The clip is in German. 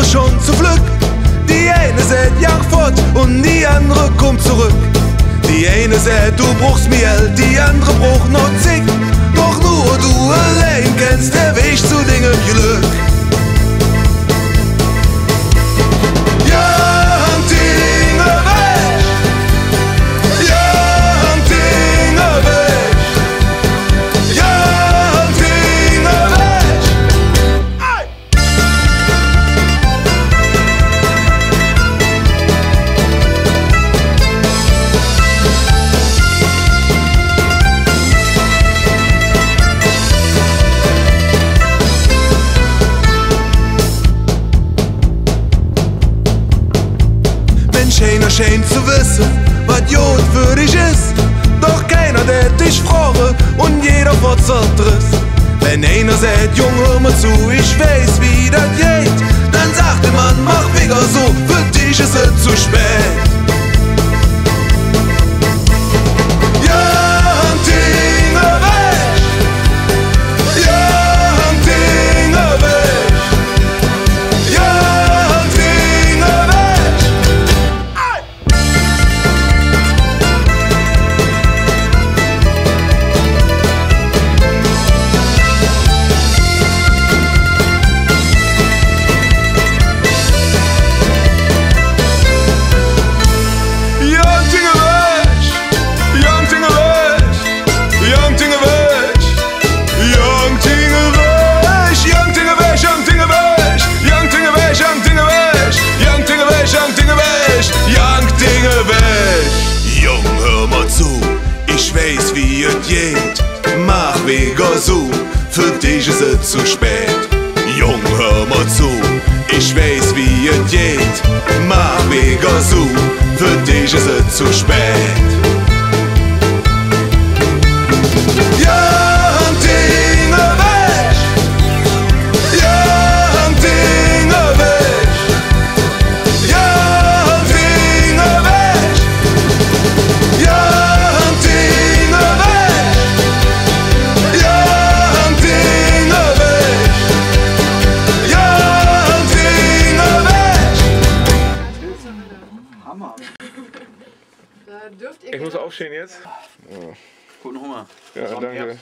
andere schon zu Glück. Die eine sagt, ja fort und die andere kommt zurück. Die eine sagt, du brauchst mir Geld, die andere braucht noch zig. Doch nur du allein kennst der Weg zu Dingen Glück. Schön zu wissen, was Jod für dich ist. Doch keiner, der dich frage und jeder verzerrt. Wenn einer sagt, Jung, hör mal zu, ich weiß, wie das geht, dann sagt der Mann, mach wieder so, für dich ist es zu spät. Ich weiß, wie es geht, mach wieder so, für dich ist es zu spät. Jung, hör mal zu, ich weiß, wie es geht, mach wieder so, für dich ist es zu spät. Ich muss aufstehen jetzt. Guten Hunger. Ja, danke.